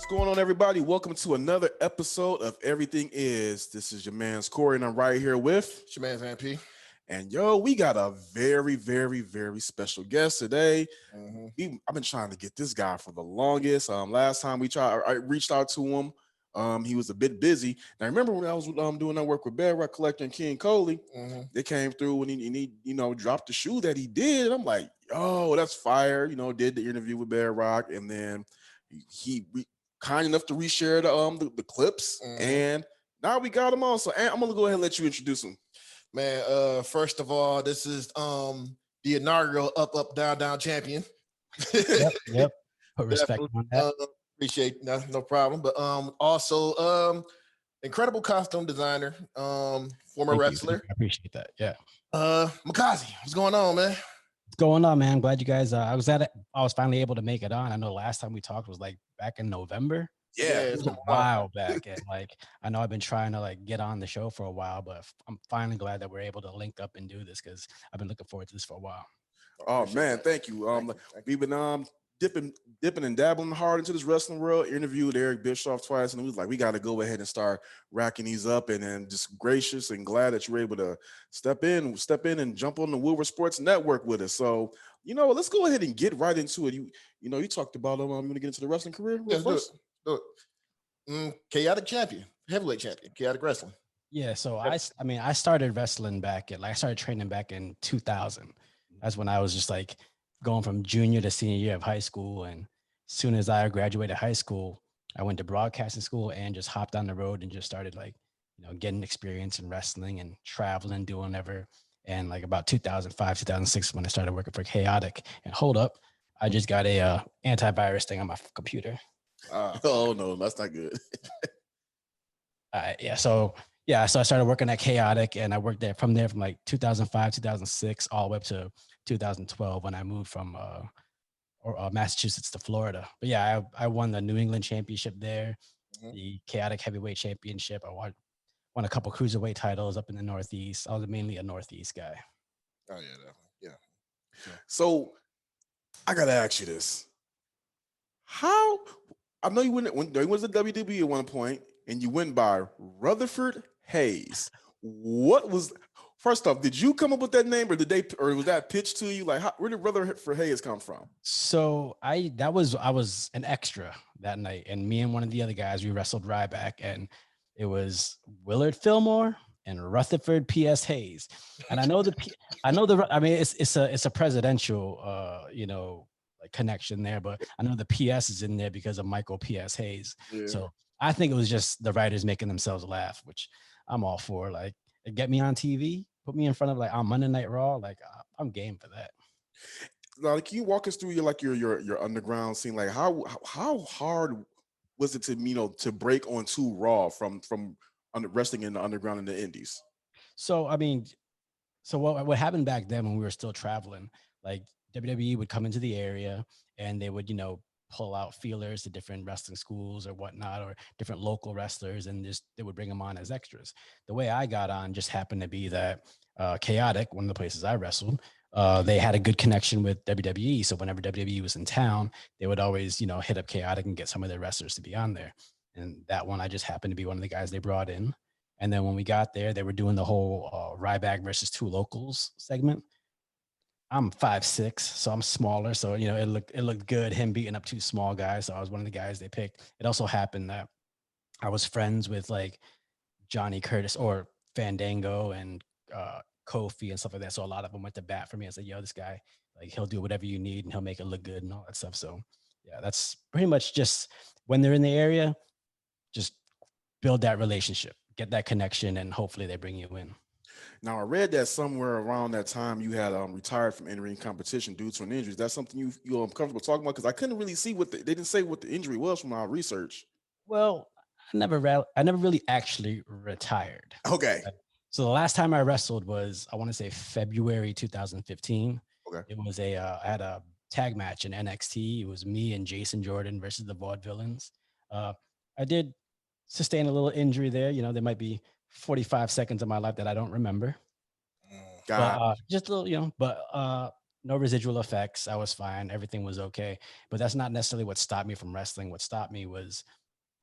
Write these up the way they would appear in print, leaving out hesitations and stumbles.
going on, everybody? Welcome to another episode of Everything Is. This is your man's Kory, and I'm right here with It's your man's Ant. And yo, we got a very, very, very special guest today. I've been trying to get this guy for the longest. Last time I reached out to him. He was a bit busy. Now, remember when I was doing that work with Bedrock Collector and King Coley? They came through and he dropped the shoe that he did. And I'm like, yo, that's fire. Did the interview with Bedrock, and then he kind enough to reshare the clips, and now we got him on. So I'm gonna go ahead and let you introduce him. Man, first of all, this is the inaugural Up, Down champion. Yep. Put respect on that. Appreciate no problem. But also incredible costume designer, former wrestler. I appreciate that. Yeah. Mikaze, what's going on, man? What's going on, man? Glad you guys. I was finally able to make it on. I know last time we talked was like back in November. Yeah, it was a while back, and like I know I've been trying to like get on the show for a while, but I'm finally glad that we're able to link up and do this because I've been looking forward to this for a while. Oh man, thank you. We've been dipping and dabbling hard into this wrestling world. Interviewed Eric Bischoff twice, and he was like, we got to go ahead and start racking these up. And then just gracious and glad that you were able to step in and jump on the Woodward Sports Network with us. So let's go ahead and get right into it. You talked about you want to get into the wrestling career first. Chaotic champion, heavyweight champion, chaotic wrestling. Yeah, so I started wrestling I started training back in 2000. That's when I was just like going from junior to senior year of high school. And as soon as I graduated high school, I went to broadcasting school and just hopped on the road and just started getting experience in wrestling and traveling, doing whatever. And like about 2005, 2006, when I started working for Chaotic. And hold up, I just got a antivirus thing on my computer. Oh no, that's not good. So I started working at Chaotic, and I worked there from like 2005, 2006, all the way up to 2012 when I moved from Massachusetts to Florida. But yeah, I won the New England Championship there, the Chaotic Heavyweight Championship. I won a couple cruiserweight titles up in the Northeast. I was mainly a Northeast guy. Oh yeah, definitely. Yeah. So I gotta ask you this: how? I know you went to WWE at one point, and you went by Rutherford Hayes. What was? First off, did you come up with that name, or was that pitched to you? Like, where did Rutherford Hayes come from? So I was an extra that night, and me and one of the other guys, we wrestled Ryback, and it was Willard Fillmore and Rutherford P.S. Hayes. And I know it's a presidential like connection there, but I know the PS is in there because of Michael P.S. Hayes. Yeah. So I think it was just the writers making themselves laugh, which I'm all for. Like, get me on TV, put me in front of like on Monday Night Raw. Like, I'm game for that. Now, can you walk us through your underground scene? Like, how hard was it to break onto Raw from wrestling in the underground in the Indies? So what happened back then when we were still traveling, like WWE would come into the area and they would pull out feelers to different wrestling schools or whatnot, or different local wrestlers, and they would bring them on as extras. The way I got on just happened to be that Chaotic, one of the places I wrestled, they had a good connection with WWE. So whenever WWE was in town, they would always, hit up Chaotic and get some of their wrestlers to be on there. And that one, I just happened to be one of the guys they brought in. And then when we got there, they were doing the whole Ryback versus two locals segment. I'm 5'6", so I'm smaller. So, it looked good, him beating up two small guys. So I was one of the guys they picked. It also happened that I was friends with like Johnny Curtis or Fandango and Kofi and stuff like that. So a lot of them went to bat for me. I said, yo, this guy, like, he'll do whatever you need and he'll make it look good and all that stuff. So yeah, that's pretty much just when they're in the area, just build that relationship, get that connection, and hopefully they bring you in. Now, I read that somewhere around that time you had retired from entering competition due to an injury. Is that something you're comfortable talking about? Because I couldn't really see they didn't say what the injury was from our research. Well, I never really actually retired. Okay. So the last time I wrestled was, I want to say, February 2015. Okay. It was I had a tag match in NXT. It was me and Jason Jordan versus the Vaudevillains. I did sustain a little injury there. There might be 45 seconds of my life that I don't remember. But, just a little, but no residual effects. I was fine. Everything was okay. But that's not necessarily what stopped me from wrestling. What stopped me was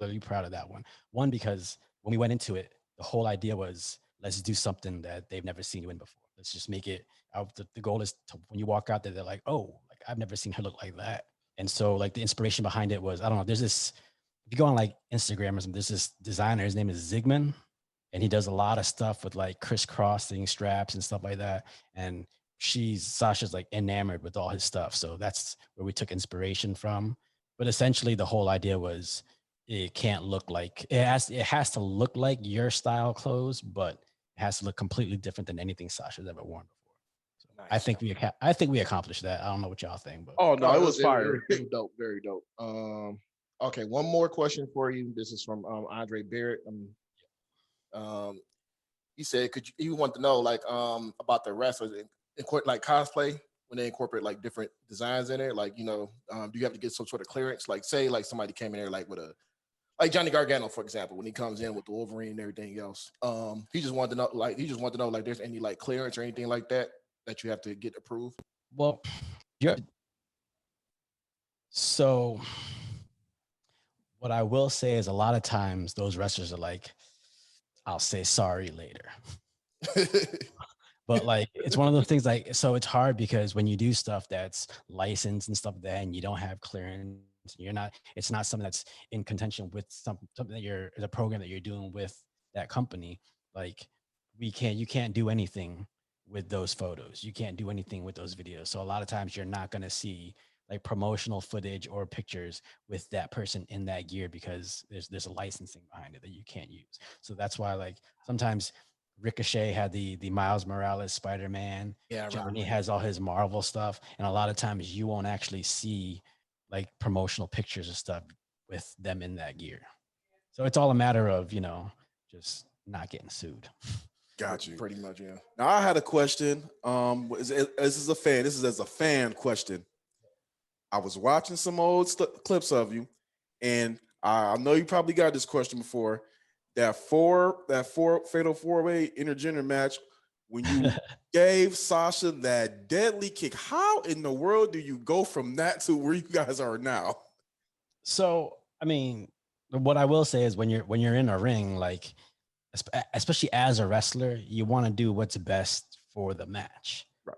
really proud of that one. One, because when we went into it, the whole idea was let's do something that they've never seen you in before. Let's just make it out. The goal is to, when you walk out there, they're like, oh, like I've never seen her look like that. And so like the inspiration behind it was, I don't know, there's this, if you go on like Instagram or something, there's this designer, his name is Zygmunt, and he does a lot of stuff with like crisscrossing straps and stuff like that. And Sasha's like enamored with all his stuff. So that's where we took inspiration from. But essentially the whole idea was it can't look like it has to look like your style clothes, but it has to look completely different than anything Sasha's ever worn before. So Nice. I think we accomplished that. I don't know what y'all think, but Oh no, it was fire. Very dope, very dope. Okay, one more question for you. This is from Andre Barrett. He said, he want to know like about the wrestlers like cosplay when they incorporate like different designs in there. Like, do you have to get some sort of clearance? Like, say like somebody came in there like with like Johnny Gargano, for example, when he comes in with the Wolverine and everything else. He just wanted to know like there's any like clearance or anything like that you have to get approved. well, so what I will say is a lot of times those wrestlers are like, I'll say sorry later. But like it's one of those things like, so it's hard because when you do stuff that's licensed and stuff like that and you don't have clearance, it's not something that's in contention with something that the program that you're doing with that company. Like you can't do anything with those photos. You can't do anything with those videos. So a lot of times you're not going to see like promotional footage or pictures with that person in that gear because there's a licensing behind it that you can't use. So that's why like sometimes Ricochet had the Miles Morales Spider-Man. Yeah, Johnny has all his Marvel stuff, and a lot of times you won't actually see like promotional pictures of stuff with them in that gear. So it's all a matter of just not getting sued. Got you. Pretty much, yeah. Now I had a question. This is a fan. This is as a fan question. I was watching some old clips of you, and I know you probably got this question before. That fatal 4-way intergender match when you gave Sasha that deadly kick. How in the world do you go from that to where you guys are now? So, I mean, what I will say is when you're in a ring, like especially as a wrestler, you want to do what's best for the match, right.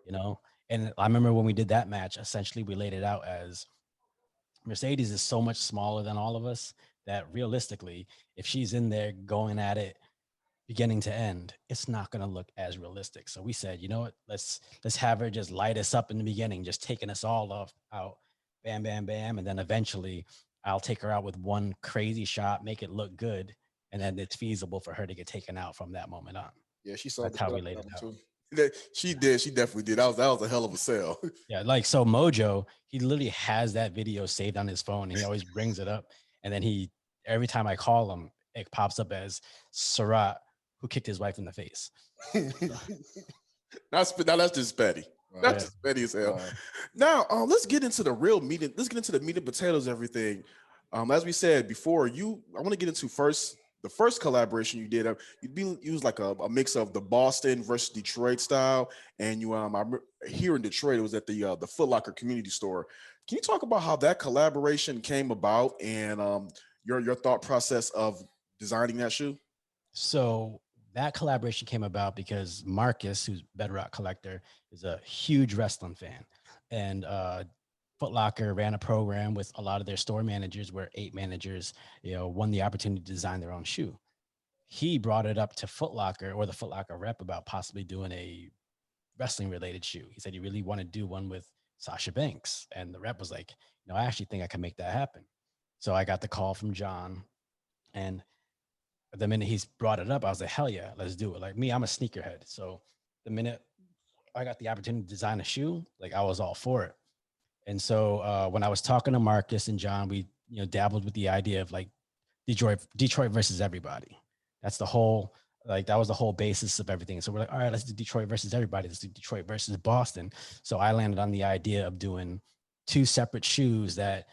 And I remember when we did that match, essentially we laid it out as Mercedes is so much smaller than all of us that realistically, if she's in there going at it beginning to end, it's not going to look as realistic. So we said, you know what, let's have her just light us up in the beginning, just taking us all out, bam, bam, bam. And then eventually I'll take her out with one crazy shot, make it look good. And then it's feasible for her to get taken out from that moment on. Yeah, she saw that's how we laid it out. Too. She did. She definitely did. That was a hell of a sell. Yeah, like so Mojo, he literally has that video saved on his phone. And he always brings it up. And then every time I call him, it pops up as Sarat, who kicked his wife in the face. Now that's just petty. That's just petty as hell. Now, let's get into the real meat. Let's get into the meat and potatoes, everything. As we said before, I want to get into the first collaboration you did. You used like a mix of the Boston versus Detroit style, and here in Detroit, it was at the Footlocker community store. Can you talk about how that collaboration came about and your thought process of designing that shoe? So that collaboration came about because Marcus, who's Bedrock Collector, is a huge wrestling fan, and Footlocker ran a program with a lot of their store managers where 8 managers, won the opportunity to design their own shoe. He brought it up to Footlocker or the Footlocker rep about possibly doing a wrestling related shoe. He said he really wanted to do one with Sasha Banks. And the rep was like, I actually think I can make that happen. So I got the call from John, and the minute he's brought it up, I was like, hell yeah, let's do it. Like me, I'm a sneakerhead. So the minute I got the opportunity to design a shoe, like I was all for it. And so when I was talking to Marcus and John, we dabbled with the idea of like Detroit versus everybody. That was the whole basis of everything. So we're like, all right, let's do Detroit versus everybody. Let's do Detroit versus Boston. So I landed on the idea of doing 2 separate shoes that,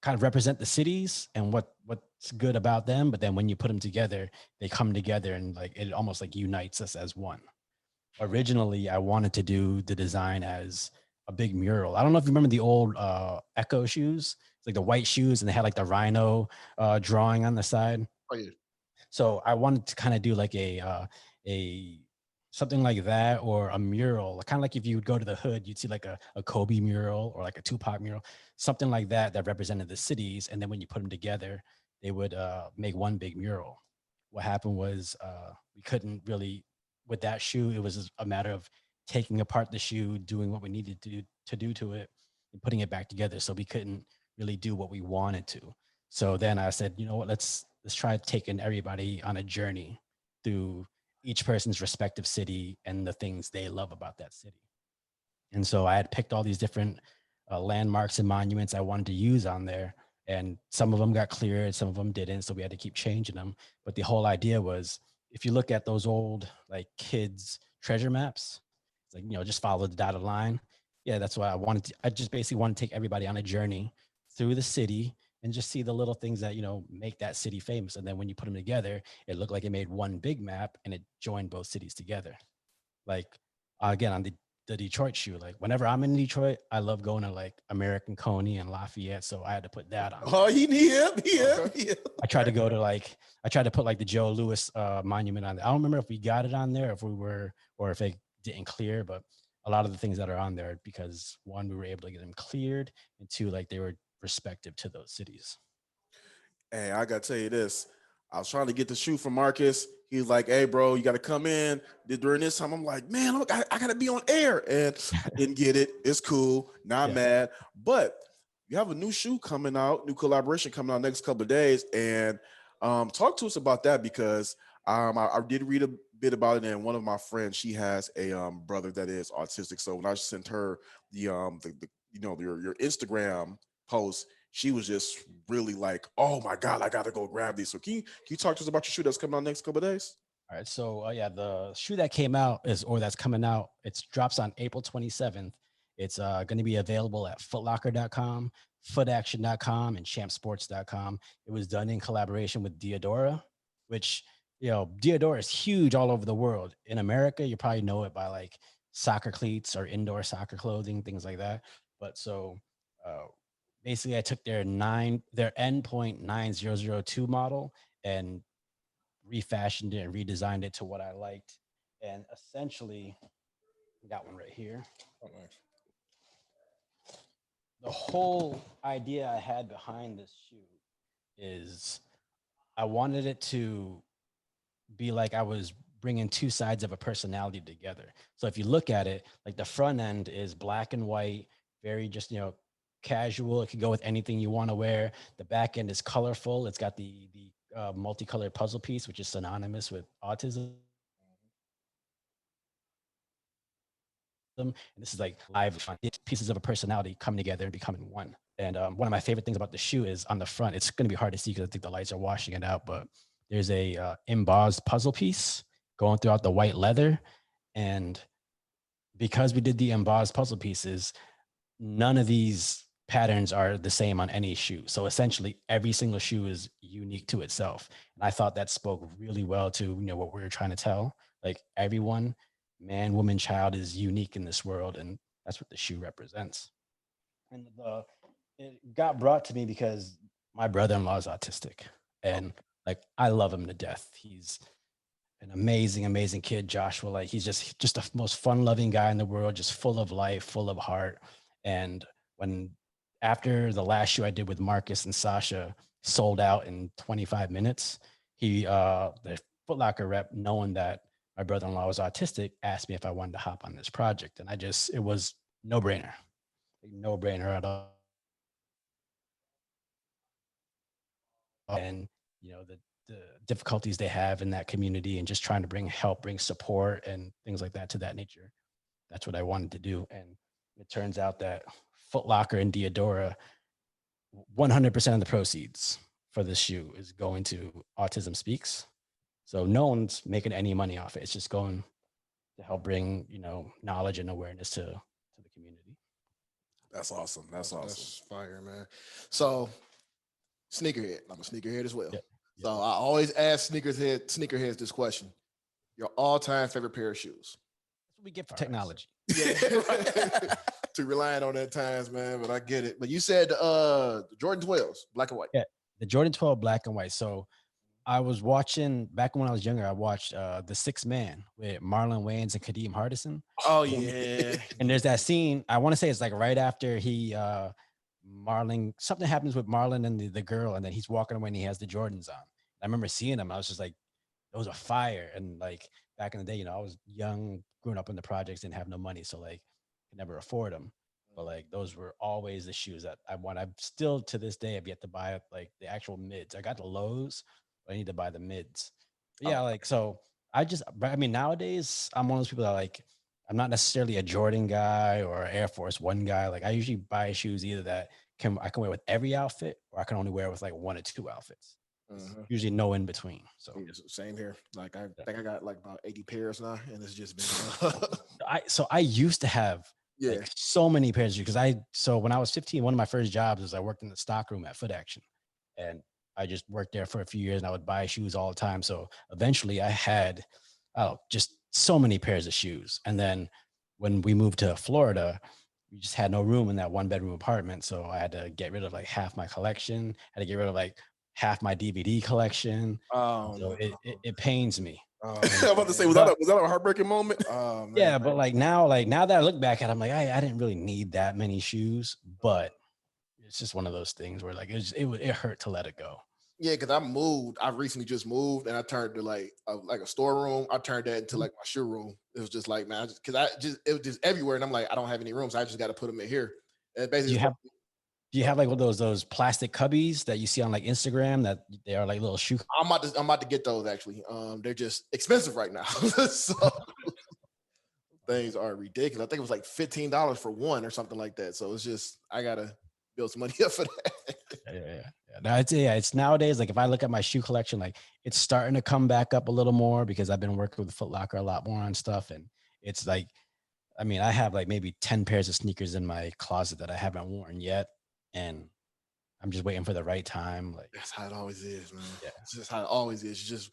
kind of represent the cities and what's good about them. But then when you put them together, they come together and like it almost like unites us as one. Originally, I wanted to do the design as a big mural. I don't know if you remember the old Echo shoes. It's like the white shoes, and they had like the rhino drawing on the side. Oh yeah. So I wanted to kind of do like a something like that, or a mural, kind of like if you would go to the hood, you'd see like a Kobe mural or like a Tupac mural, something like that that represented the cities. And then when you put them together, they would make one big mural. What happened was we couldn't really, with that shoe, it was just a matter of taking apart the shoe, doing what we needed to do to it, and putting it back together. So we couldn't really do what we wanted to. So then I said, you know what, let's try taking everybody on a journey through each person's respective city and the things they love about that city. And so I had picked all these different landmarks and monuments I wanted to use on there. And some of them got cleared, some of them didn't. So we had to keep changing them. But the whole idea was, if you look at those old like kids treasure maps, it's like, you know, just follow the dotted line. Yeah, that's what I wanted to. I just basically want to take everybody on a journey through the city and just see the little things that, you know, make that city famous. And then when you put them together, it looked like it made one big map and it joined both cities together. Like again, on the Detroit shoe, like whenever I'm in Detroit, I love going to like American Coney and Lafayette. So I had to put that on. Oh, yeah. I tried to go to like, I tried to put like the Joe Louis monument on there. I don't remember if we got it on there, if we were, or if it didn't clear, but a lot of the things that are on there, because one, we were able to get them cleared, and two, like they were respective to those cities. Hey, I gotta tell you this. I was trying to get the shoe from Marcus. He's like, "Hey, bro, you got to come in." During this time, I'm like, "Man, look, I gotta be on air," and didn't get it. It's cool, not mad. But you have a new shoe coming out, new collaboration coming out next couple of days, and talk to us about that, because I did read a bit about it, and one of my friends, she has a brother that is autistic. So when I sent her the you know, your Instagram post, she was just really like, "Oh my God, I gotta go grab these." So can you talk to us about your shoe that's coming out next couple of days? All right. So yeah, the shoe that came out that's coming out, it drops on April 27th. It's going to be available at footlocker.com, footaction.com, and champsports.com. It was done in collaboration with Diadora, which, you know, Diadora is huge all over the world. In America, you probably know it by like soccer cleats or indoor soccer clothing, things like that. But so uh, basically I took their endpoint 9002 model and refashioned it and redesigned it to what I liked. And essentially, got one right here. Oh, nice. The whole idea I had behind this shoe is I wanted it to be like I was bringing two sides of a personality together. So if you look at it, like the front end is black and white, very just, you know, casual. It could go with anything you want to wear. The back end is colorful. It's got the multicolored puzzle piece, which is synonymous with autism. And this is like live pieces of a personality coming together and becoming one. And one of my favorite things about the shoe is on the front, it's going to be hard to see because I think the lights are washing it out, but there's a embossed puzzle piece going throughout the white leather. And because we did the embossed puzzle pieces, none of these patterns are the same on any shoe. So essentially every single shoe is unique to itself. And I thought that spoke really well to, you know, what we were trying to tell. Like everyone, man, woman, child, is unique in this world. And that's what the shoe represents. And it got brought to me because my brother-in-law is autistic, and like I love him to death. He's an amazing, amazing kid, Joshua. Like he's just the most fun-loving guy in the world, just full of life, full of heart. And when after the last shoe I did with Marcus and Sasha sold out in 25 minutes, the Footlocker rep, knowing that my brother-in-law was autistic, asked me if I wanted to hop on this project. And it was no brainer, at all. And, you know, the difficulties they have in that community, and just trying to bring support and things like that to that nature. That's what I wanted to do. And it turns out that Footlocker and Diadora, 100% of the proceeds for this shoe is going to Autism Speaks. So no one's making any money off it. It's just going to help bring, you know, knowledge and awareness to the community. That's awesome. That's awesome. That's fire, man. So sneakerhead. I'm a sneakerhead as well. Yep. So I always ask sneakerheads this question: your all-time favorite pair of shoes? That's what we get for technology. Yeah. too reliant on that times, man. But I get it. But you said the Jordan 12s, black and white. Yeah, the Jordan 12 black and white. So I was watching back when I was younger. I watched The Sixth Man with Marlon Wayans and Kadeem Hardison. Oh yeah. And there's that scene. I want to say it's like right after Marlon, something happens with Marlon and the girl, and then he's walking away and he has the Jordans on. I remember seeing them. I was just like, those are fire. And like back in the day, you know, I was young, growing up in the projects, didn't have no money, so like could never afford them. But like those were always the shoes that I want. I've still to this day have yet to buy like the actual mids. I got the lows, but I need to buy the mids. But yeah, like so I mean nowadays I'm one of those people that like I'm not necessarily a Jordan guy or Air Force One guy. Like I usually buy shoes either that I can wear with every outfit or I can only wear with like one or two outfits. Usually no in between. So same here. Like I think I got like about 80 pairs now, and it's just been. I used to have like so many pairs of shoes so when I was 15, one of my first jobs was I worked in the stock room at Foot Action, and I just worked there for a few years, and I would buy shoes all the time. So eventually I had just so many pairs of shoes. And then when we moved to Florida, we just had no room in that one bedroom apartment. So I had to get rid of like half my collection, had to get rid of like half my DVD collection. So it pains me. I was about to say, was that a heartbreaking moment? Yeah, but like now that I look back at it, I'm like, I didn't really need that many shoes, but it's just one of those things where like it hurt to let it go. Yeah, because I recently just moved, and I turned to like a storeroom. I turned that into like my shoe room. It was just like, man, it was just everywhere, and I'm like, I don't have any rooms. So I just got to put them in here. And basically, do you have like one of those plastic cubbies that you see on like Instagram that they are like little shoe? I'm about to get those actually. They're just expensive right now. So things are ridiculous. I think it was like $15 for one or something like that. So it's just I gotta build some money up for that. Yeah. It's nowadays like if I look at my shoe collection, like it's starting to come back up a little more because I've been working with Footlocker a lot more on stuff, and it's like, I mean, I have like maybe 10 pairs of sneakers in my closet that I haven't worn yet, and I'm just waiting for the right time. Like that's how it always is, man. Yeah, it's just how it always is.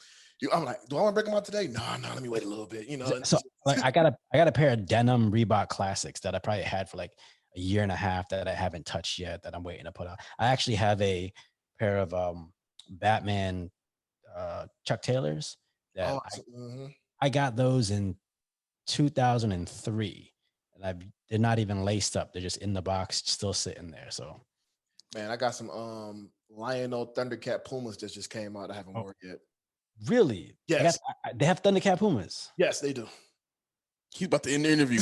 I'm like, do I want to break them out today? No, let me wait a little bit. You know. So like I got a pair of denim Reebok classics that I probably had for like a year and a half that I haven't touched yet that I'm waiting to put out. I actually have a pair of Batman Chuck Taylors that I got those in 2003, and they're not even laced up. They're just in the box, still sitting there. So, man, I got some Lionel Thundercat Pumas that just came out. I haven't worn yet. Really? Yes. They have Thundercat Pumas. Yes, they do. He's about to end the interview.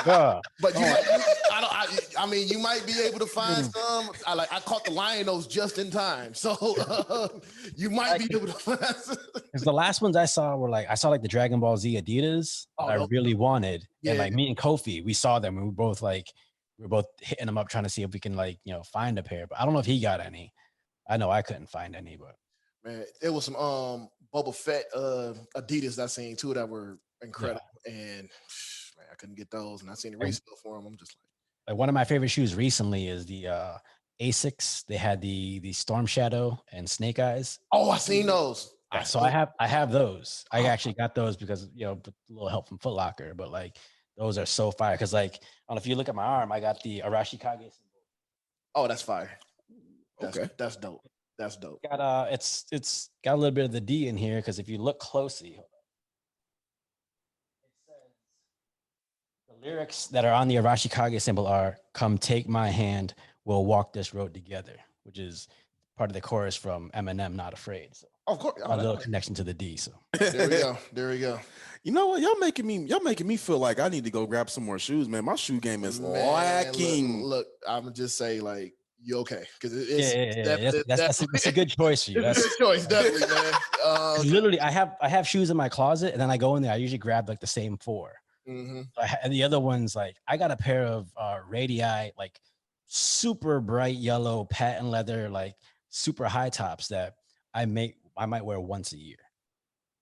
But I mean, you might be able to find some. I caught the Lionels just in time, so you might be able to find some. Because the last ones I saw were like the Dragon Ball Z Adidas I really wanted, and like me and Kofi, we saw them, and we were both hitting them up trying to see if we can find a pair. But I don't know if he got any. I know I couldn't find any, but man, there was some Boba Fett Adidas I seen too that were incredible, and man, I couldn't get those, and I seen the resale for them. I'm just like one of my favorite shoes recently is the Asics. They had the Storm Shadow and Snake Eyes. Oh, I seen those. So I have those. I actually got those because a little help from Footlocker, but like those are so fire because like I don't know if you look at my arm, I got the Arashi Kage symbol. Oh, that's fire. That's dope. That's dope. It's got a little bit of the D in here because if you look closely, it says the lyrics that are on the Arashi Kage symbol are "Come take my hand, we'll walk this road together," which is part of the chorus from Eminem, "Not Afraid." So of course, a little connection to the D. So there we go. You know what? Y'all making me feel like I need to go grab some more shoes, man. My shoe game is lacking. Look, I'm gonna just say like. You okay? Because that's a good choice for you. That's a good choice, definitely, man. Literally, I have shoes in my closet, and then I go in there. I usually grab like the same 4. Mm-hmm. And the other ones, like I got a pair of Radii, like super bright yellow patent leather, like super high tops that I might wear once a year.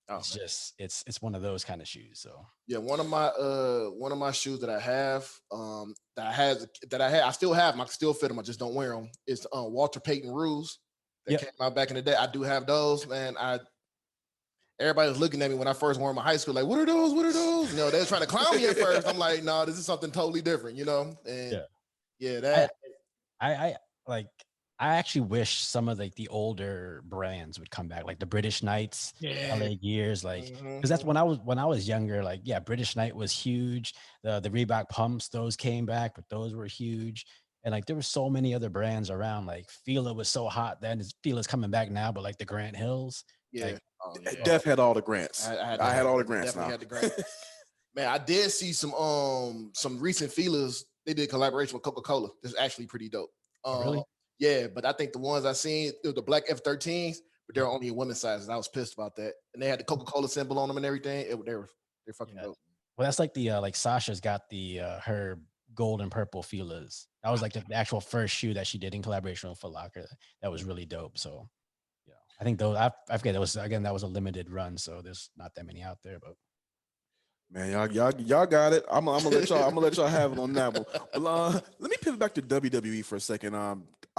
It's just it's one of those kind of shoes. So yeah, one of my shoes that I have I still have them. I can still fit them. I just don't wear them. It's Walter Payton Rules that came out back in the day. I do have those, man. everybody was looking at me when I first wore them in high school, like, what are those? What are those? You know, they was trying to clown me at first. I'm like, no, this is something totally different, you know? And yeah, that I like I actually wish some of like the older brands would come back, like the British Knights, LA Gears, like because that's when I was younger. Like, yeah, British Knight was huge. The Reebok pumps, those came back, but those were huge. And like there were so many other brands around. Like Fila was so hot then. Fila's coming back now, but like the Grant Hills, like Def had all the grants. I had all the grants definitely now. had the grant. Man, I did see some recent Filas. They did collaboration with Coca-Cola. This is actually pretty dope. Really? Yeah, but I think the ones I seen, it was the black F13s, but they're only in women's sizes. I was pissed about that. And they had the Coca-Cola symbol on them and everything. They're fucking dope. Well, that's like the like Sasha's got the her gold and purple Filas. That was like the actual first shoe that she did in collaboration with Footlocker. That was really dope. So yeah, I think those I forget that was a limited run, so there's not that many out there. But man, y'all got it. I'm gonna let y'all have it on that one. Well, let me pivot back to WWE for a second.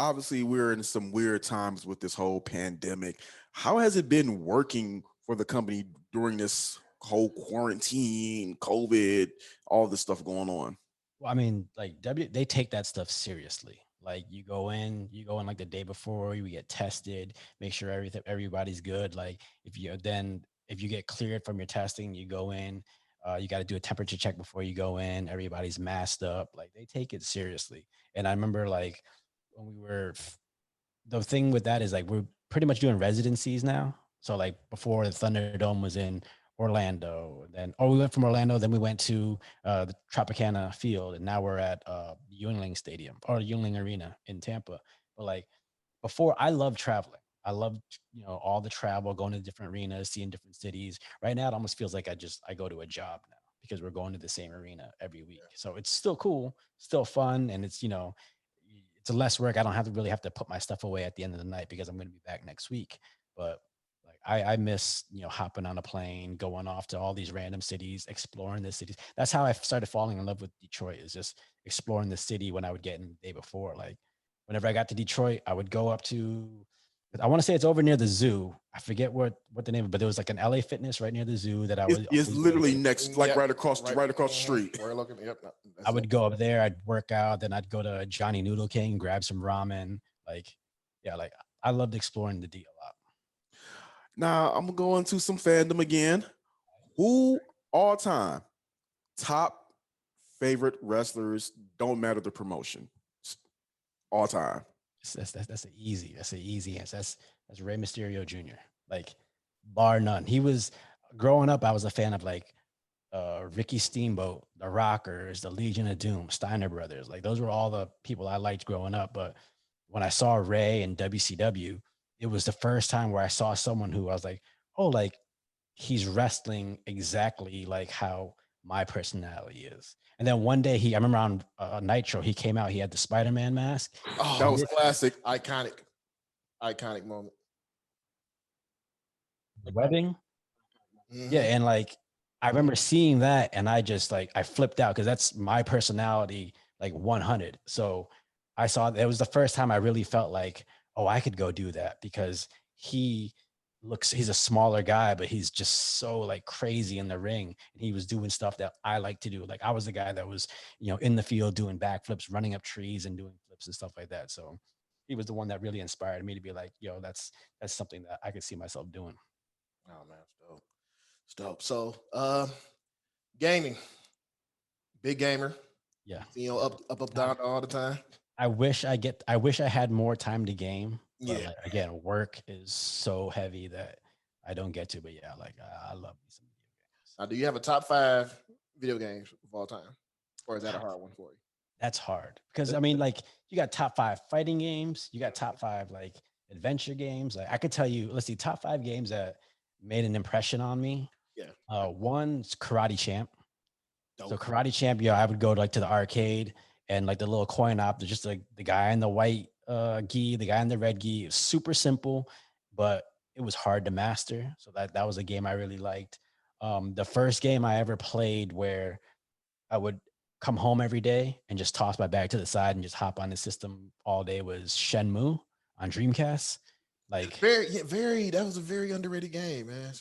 Obviously we're in some weird times with this whole pandemic. How has it been working for the company during this whole quarantine, COVID, all this stuff going on? well, I mean, like they take that stuff seriously. Like you go in like the day before, you get tested, make sure everybody's good. Like if you get cleared from your testing, you go in. You got to do a temperature check before you go in. Everybody's masked up. Like they take it seriously. And I remember like when the thing with that is like we're pretty much doing residencies now. So like before the Thunderdome was in Orlando, we went from Orlando, then we went to the Tropicana Field, and now we're at Yuengling Stadium or Yuengling Arena in Tampa. But like before, I love traveling. I love all the travel, going to different arenas, seeing different cities. Right now, it almost feels like I go to a job now because we're going to the same arena every week. So it's still cool, still fun, and it's it's less work. I don't really have to put my stuff away at the end of the night because I'm going to be back next week. But like I miss hopping on a plane, going off to all these random cities, exploring the cities. That's how I started falling in love with Detroit, is just exploring the city when I would get in the day before. Like whenever I got to Detroit, I would go up to, I want to say it's over near the zoo. I forget what the name of it, but there was like an LA Fitness right near the zoo that I was. It's literally next, like right across the street. We're looking. Yep. I would go up there. I'd work out. Then I'd go to Johnny Noodle King, grab some ramen. Like, yeah, like I loved exploring the D a lot. Now I'm going to some fandom again. Who all time top favorite wrestlers? Don't matter the promotion. All time. That's an easy answer. That's Rey Mysterio Jr. Like bar none. He was growing up. I was a fan of like Ricky Steamboat, the Rockers, the Legion of Doom, Steiner Brothers. Like those were all the people I liked growing up. But when I saw Ray in WCW, it was the first time where I saw someone who I was like, oh, like he's wrestling exactly like how my personality is. And then one day I remember on Nitro, he came out, he had the Spider-Man mask. Oh, that was classic, iconic moment. The webbing. Mm-hmm. Yeah. And like, I remember seeing that and I just like, I flipped out because that's my personality, like 100. So I saw that it was the first time I really felt like, oh, I could go do that, because he's a smaller guy, but he's just so like crazy in the ring. And he was doing stuff that I like to do. Like I was the guy that was, in the field doing backflips, running up trees and doing flips and stuff like that. So he was the one that really inspired me to be like, yo, that's something that I could see myself doing. Oh man, it's dope. So gaming, big gamer. Yeah. Up, down all the time. I wish I had more time to game. But like, again, work is so heavy that I don't get to. But yeah, like I love some video games. Now, do you have a top 5 video games of all time, or is that a hard one for you? That's hard because I mean, like you got top 5 fighting games, you got top 5 like adventure games. Like I could tell you, let's see, top 5 games that made an impression on me. Yeah. One's Karate Champ. Dope. So Karate Champ, I would go to the arcade and like the little coin op. There's just like the guy in the white gi, the guy in the red gi. It was super simple, but it was hard to master. So that was a game I really liked. The first game I ever played where I would come home every day and just toss my bag to the side and just hop on the system all day was Shenmue on Dreamcast. Like very. That was a very underrated game, man.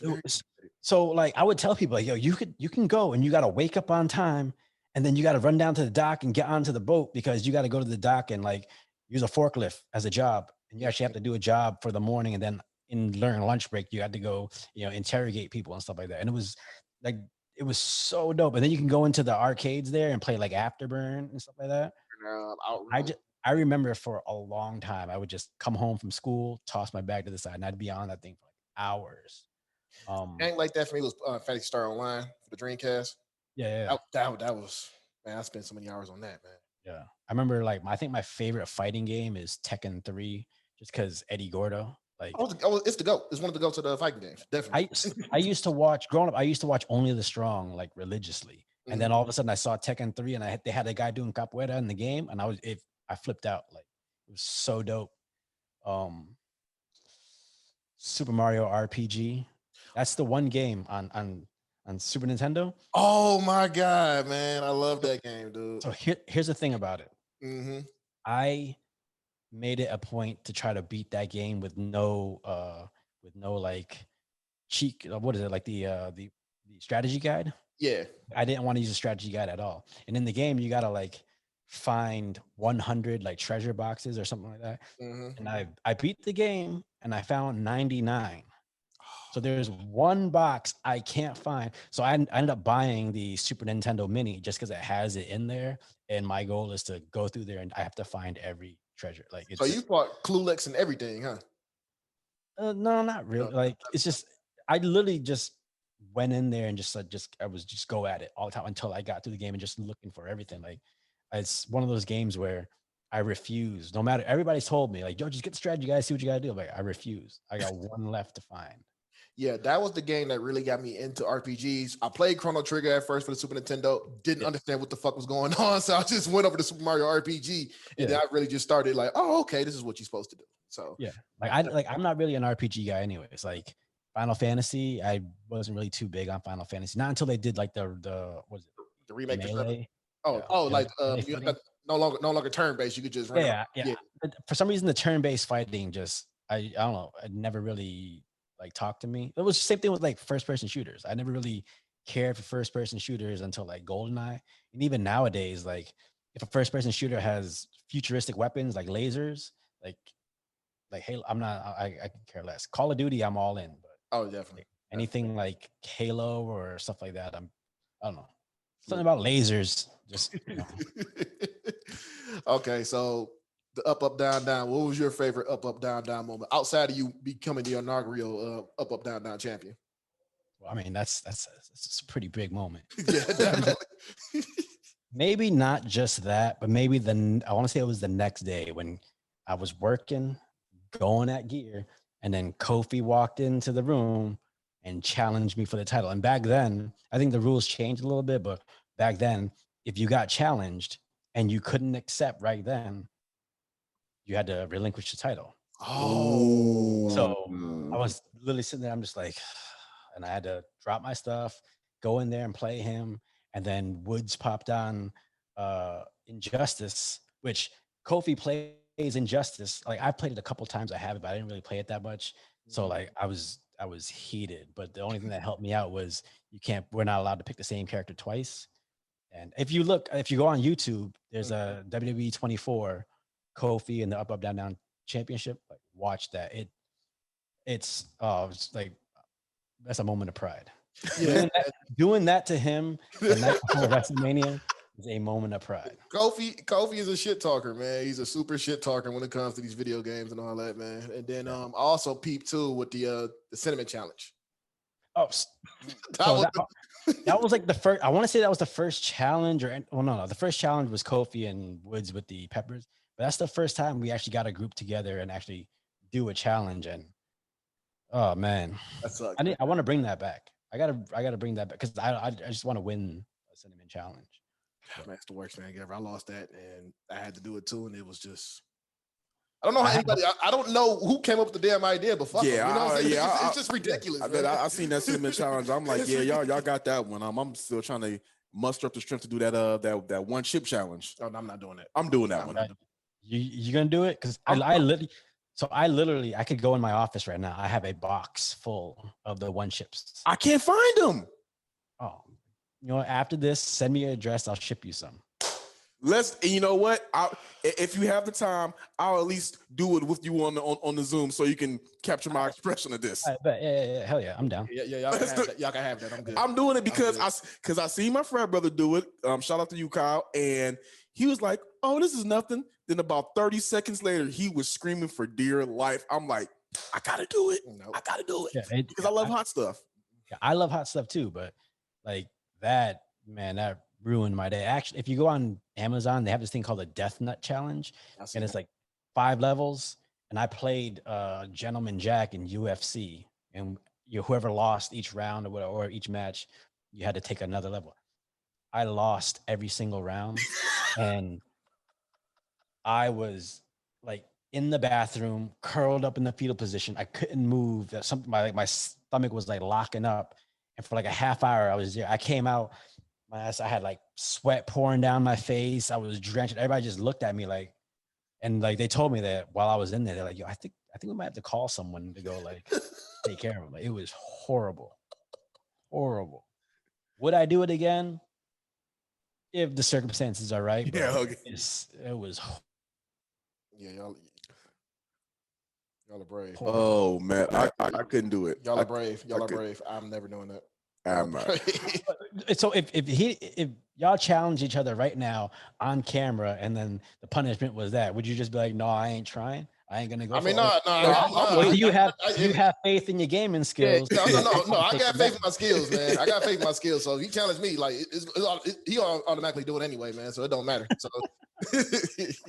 so like I would tell people like, yo, you can go and you got to wake up on time and then you got to run down to the dock and get onto the boat because you got to go to the dock and like use a forklift as a job. And you actually have to do a job for the morning. And then during lunch break, you had to go, interrogate people and stuff like that. And it was so dope. And then you can go into the arcades there and play like Afterburn and stuff like that. I remember for a long time, I would just come home from school, toss my bag to the side, and I'd be on that thing for like hours. Ain't like that for me was Fantasy Star Online for the Dreamcast. Yeah. That was, man. I spent so many hours on that, man. Yeah, I remember like I think my favorite fighting game is Tekken 3, just because Eddie Gordo. Like, it's the GOAT. It's one of the GOATs of the fighting games. Definitely. I used to watch growing up. I used to watch Only the Strong like religiously, and then all of a sudden I saw Tekken 3, and they had a guy doing capoeira in the game, and I flipped out. Like, it was so dope. Super Mario RPG. That's the one game on Super Nintendo. Oh my god, man! I love that game, dude. So here's the thing about it. I made it a point to try to beat that game with no like cheat. What is it, like the strategy guide? Yeah, I didn't want to use a strategy guide at all. And in the game, you gotta like find 100 like treasure boxes or something like that. And I beat the game and I found 99. So there's one box I can't find. So I ended up buying the Super Nintendo Mini just because it has it in there. And my goal is to go through there and I have to find every treasure. Like, so you bought Clueless and everything, huh? No, not really. Like, it's just I literally just went in there and I was just go at it all the time until I got through the game and just looking for everything. Like, it's one of those games where I refuse. No matter, everybody's told me like, yo, just get the strategy, guys. See what you gotta do. Like, I refuse. I got one left to find. Yeah, that was the game that really got me into RPGs. I played Chrono Trigger at first for the Super Nintendo. Didn't understand what the fuck was going on, so I just went over to Super Mario RPG, and then I really just started like, oh, okay, this is what you're supposed to do. So yeah, I'm not really an RPG guy, anyways. Like Final Fantasy, I wasn't really too big on Final Fantasy. Not until they did like the what is it, the remake. Melee. Like no longer turn based. You could just run. Yeah. But for some reason, the turn based fighting just I don't know. It never really like talked to me. It was the same thing with like first person shooters. I never really cared for first person shooters until like GoldenEye. And even nowadays, like if a first person shooter has futuristic weapons like lasers, like Halo, I can care less. Call of Duty, I'm all in. But definitely. Anything like Halo or stuff like that, I don't know. Something about lasers. Just Okay, so the up, down, down. What was your favorite up, down, down moment outside of you becoming the inaugural up, down, down champion? Well, I mean, that's a pretty big moment. Yeah, definitely. Maybe not just that, but maybe I want to say it was the next day when I was working, going at gear, and then Kofi walked into the room and challenged me for the title. And back then, I think the rules changed a little bit, but back then, if you got challenged and you couldn't accept right then, you had to relinquish the title. Oh, so I was literally sitting there. I'm just like, and I had to drop my stuff, go in there and play him. And then Woods popped on Injustice, which Kofi plays Injustice. Like, I played it a couple times. I have it, but I didn't really play it that much. So like I was heated. But the only thing that helped me out was we're not allowed to pick the same character twice. And if you go on YouTube, there's a WWE 24 Kofi and the Up Down Down Championship. Like, watch that. It's like that's a moment of pride. Yeah, doing that to him the night before WrestleMania is a moment of pride. Kofi is a shit talker, man. He's a super shit talker when it comes to these video games and all that, man. And then I also peeped too with the Cinnamon Challenge. Oh, that was like the first. I want to say that was the first challenge, no. The first challenge was Kofi and Woods with the peppers, but that's the first time we actually got a group together and actually do a challenge. And oh man, that sucks. I want to bring that back. I gotta bring that back because I just want to win a Cinnamon Challenge. Man, it's the worst thing ever. I lost that and I had to do it too, and it was just. I don't know how anybody. I don't know who came up with the damn idea, but fuck them, you know what I'm saying? It's just ridiculous. I seen that Cinnamon Challenge. I'm like, yeah, y'all got that one. I'm still trying to muster up the strength to do that one chip challenge. Oh, no, I'm not doing that. I'm doing that one. You gonna do it? Because I literally. So I could go in my office right now. I have a box full of the one chips. I can't find them. Oh, you know, after this, send me your address. I'll ship you some. You know what? If you have the time, I'll at least do it with you on the Zoom so you can capture my expression of this. But yeah, hell yeah, I'm down. Yeah, y'all can have that. I'm good. I'm doing it because I see my frat brother do it. Shout out to you, Kyle. And he was like, "Oh, this is nothing." Then about 30 seconds later, he was screaming for dear life. I'm like, I gotta do it. Nope. I gotta do it Yeah, because I love hot stuff. Yeah, I love hot stuff too, but like that, man, that ruined my day. Actually, if you go on Amazon, they have this thing called the Death Nut Challenge, and it's like 5 levels. And I played Gentleman Jack in UFC, and whoever lost each round or whatever, or each match, you had to take another level. I lost every single round, and I was like in the bathroom, curled up in the fetal position. I couldn't move. Something my stomach was like locking up, and for like a half hour, I was there. I came out, my ass. I had like sweat pouring down my face. I was drenched. Everybody just looked at me like, and like they told me that while I was in there, they're like, "Yo, I think we might have to call someone to go like take care of him." Like, it was horrible, horrible. Would I do it again if the circumstances are right? But Yeah, okay. it was. Yeah, y'all are brave. Oh man, I couldn't do it. Y'all are brave. Y'all are brave. I'm never doing that. I'm not. So if y'all challenge each other right now on camera, and then the punishment was that, would you just be like, "No, I ain't trying. I ain't gonna go"? I mean, no. Do you have faith in your gaming skills? No. I got faith in my skills, man. I got faith in my skills. So if you challenge me, like he automatically do it anyway, man. So it don't matter. So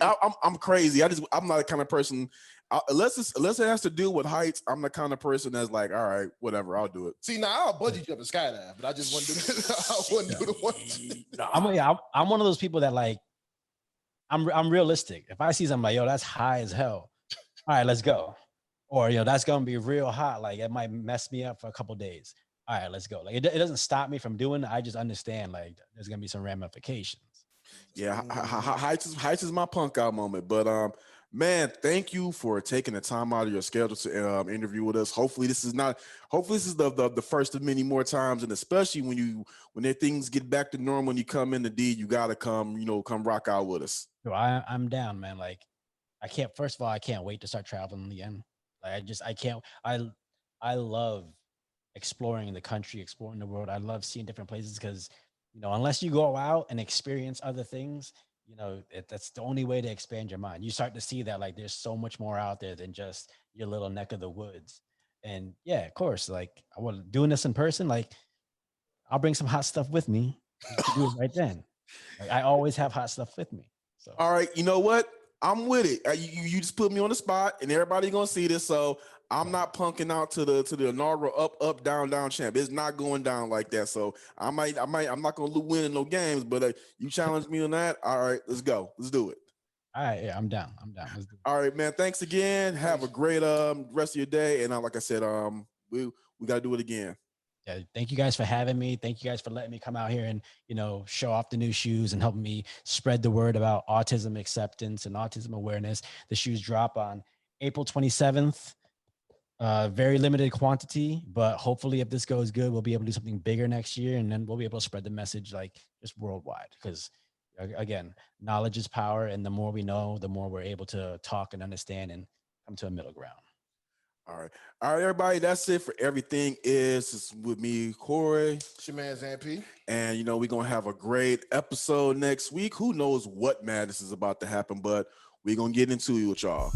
I'm crazy. I'm not the kind of person. Unless it has to do with heights, I'm the kind of person that's like, all right, whatever, I'll do it. See, now I'll bungee jump and skydive, but I just wouldn't do this. I wouldn't do the one. I'm one of those people that like, I'm realistic. If I see something like, "Yo, that's high as hell," all right, let's go. Or, that's gonna be real hot. Like, it might mess me up for a couple days. All right, let's go. Like, it doesn't stop me from doing it. I just understand like there's gonna be some ramifications. Yeah, heights is my punk out moment. But man, thank you for taking the time out of your schedule to interview with us. Hopefully this is the first of many more times, and especially when things get back to normal and you come in the D, you gotta come rock out with us. So I'm down, man. Like, first of all, I can't wait to start traveling again. Like, I can't. I love exploring the country, exploring the world. I love seeing different places because, unless you go out and experience other things, that's the only way to expand your mind. You start to see that like there's so much more out there than just your little neck of the woods. And yeah, of course, like I was doing this in person, like I'll bring some hot stuff with me. Do it right then. Like, I always have hot stuff with me. So all right, you know what? I'm with it. You just put me on the spot, and everybody gonna see this. So I'm not punking out to the inaugural up down champ. It's not going down like that. So I'm not gonna win in no games. But you challenge me on that. All right, let's go. Let's do it. All right, yeah, I'm down. Let's do it. All right, man. Thanks again. Have a great rest of your day. And like I said, we gotta do it again. Yeah, thank you guys for having me. Thank you guys for letting me come out here and, show off the new shoes and helping me spread the word about autism acceptance and autism awareness. The shoes drop on April 27th. Very limited quantity, but hopefully if this goes good, we'll be able to do something bigger next year, and then we'll be able to spread the message like just worldwide. Because again, knowledge is power, and the more we know, the more we're able to talk and understand and come to a middle ground. All right, everybody. That's it for everything. It's with me, Kory. It's your man Zamp. And we're gonna have a great episode next week. Who knows what madness is about to happen, but we're gonna get into it with y'all.